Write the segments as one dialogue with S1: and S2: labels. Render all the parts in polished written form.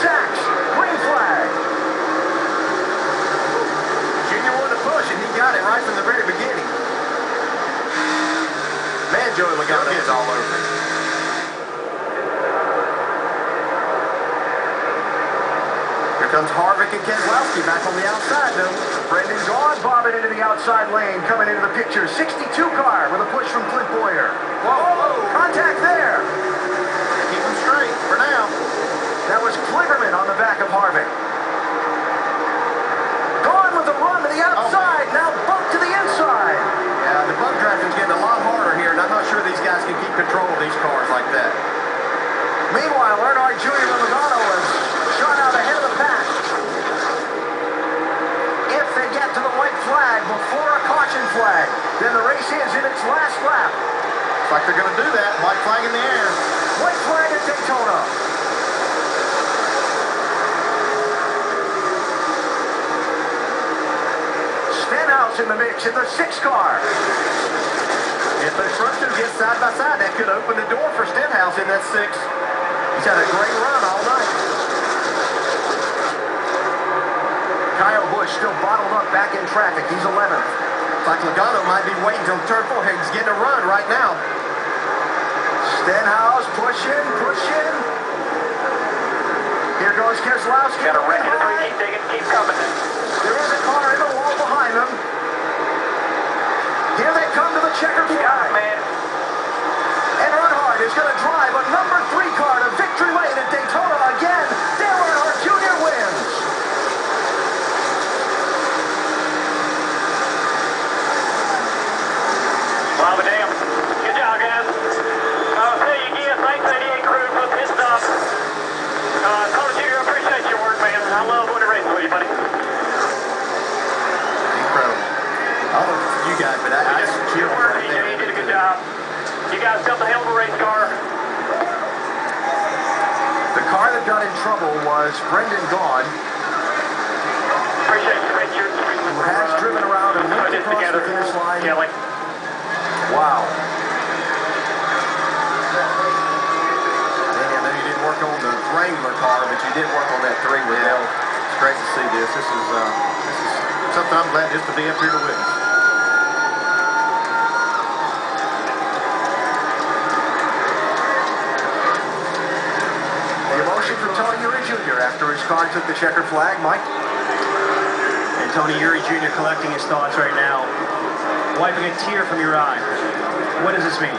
S1: sacks, green flag.
S2: Junior wanted to push, and he got it right from the very beginning. Man, Joey Logano is all over it. Here comes Harvick and Keselowski back on the outside, though.
S1: Brendan Gaughan bobbing into the outside lane, coming into the picture. 62 car with a push from Clint Boyer. Whoa, contact there.
S2: Keep them straight for now.
S1: That was Kligerman on the back of Harvick. Gaughan with a run to the outside, now bump to the inside.
S2: Yeah, the bump drafting is getting a lot harder here, and I'm not sure these guys can keep control of these cars like that.
S1: Meanwhile, Earnhardt Jr. and Logano has shot out ahead of the pack. If they get to the white flag before a caution flag, then the race is in its last lap.
S2: Looks like they're going to do that. White flag in the air.
S1: White flag at Daytona. Stenhouse in the mix in the 6 car.
S2: If those front two get side by side, that could open the door for Stenhouse in that 6. He's had a great run all night.
S1: Kyle Busch still bottled up back in traffic. He's 11th.
S2: It's like Logano might be waiting till turn 4 here. He's getting a run right now.
S1: Stenhouse pushing, pushing. Here goes Keselowski.
S3: Got a wreck in the 3, keep coming.
S1: There is a car in the wall behind them. Here they come to the checkered flag.
S3: Man.
S1: And Earnhardt is going to drive a number 3 car to victory lane at Daytona again. Dale Earnhardt Jr. wins.
S3: Well, but damn. Good job, guys. I'll tell you again, thanks 88 crew for the pit stop. Tony Jr., I appreciate your work, man. I love winning races with you, buddy.
S2: Incredible. I don't know if you guys, but I just chilled right there.
S3: You did a good job. You guys built a hell of a race car.
S1: The car that got in trouble was Brendan Gaughan,
S3: Appreciate you, Richard.
S1: who has driven around and moved across the finish line.
S3: Kelly.
S1: Wow.
S2: Danny, I know you didn't work on the Wrangler car, but you did work on that 3 with Dale. It's great to see this. This is something I'm glad just to be up here to witness.
S1: The emotion from Tony Eury Jr. after his car took the checkered flag. Mike?
S4: And Tony Eury Jr. collecting his thoughts right now, wiping a tear from your eye. What does this mean?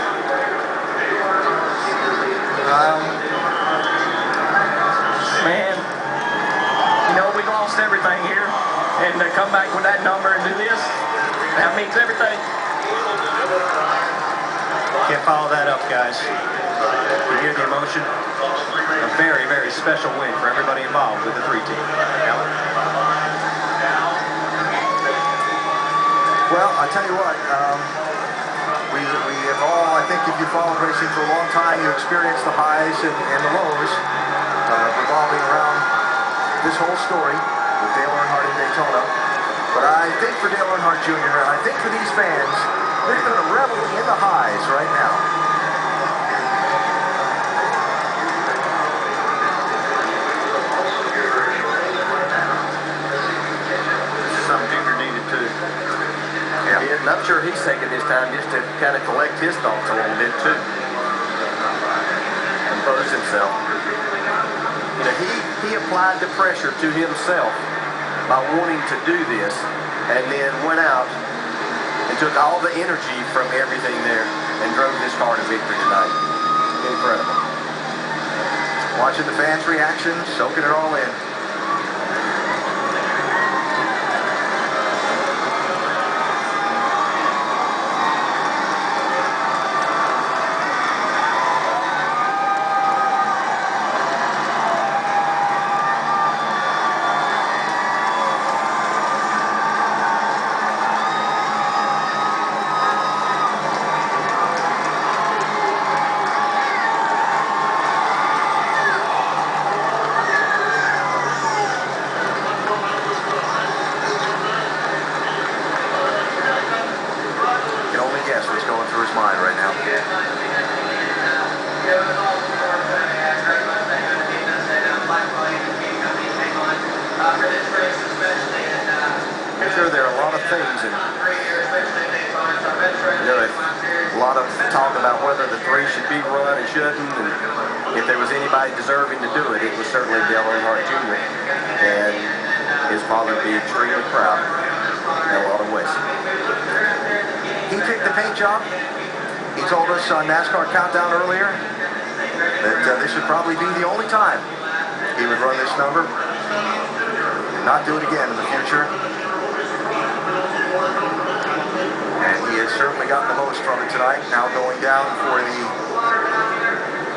S4: Man, you know, we've lost everything here, and to come back with that number and do this, that means everything. Can't follow that up, guys. You hear the emotion? A very, very special win for everybody involved with the 3 team.
S1: Well, I tell you what, we have all, I think if you followed racing for a long time, you experienced the highs and the lows revolving around this whole story with Dale Earnhardt in Daytona. But I think for Dale Earnhardt Jr., and I think for these fans, they're going to revel in the highs right now.
S2: Something Junior needed too. Yeah. And I'm sure he's taking this time just to kind of collect his thoughts a little bit too. Compose himself. You know, he applied the pressure to himself by wanting to do this, and then went out and took all the energy from everything there and drove this car to victory tonight. Incredible.
S1: Watching the fans' reactions, soaking it all in.
S2: lot of talk about whether the 3 should be run and shouldn't, and if there was anybody deserving to do it, it was certainly Dale Earnhardt Jr. And his father would be extremely proud in a lot of ways.
S1: He picked the paint job. He told us on NASCAR Countdown earlier that this would probably be the only time he would run this number. Not do it again in the future. And he has certainly gotten the most from it tonight. Now going down for the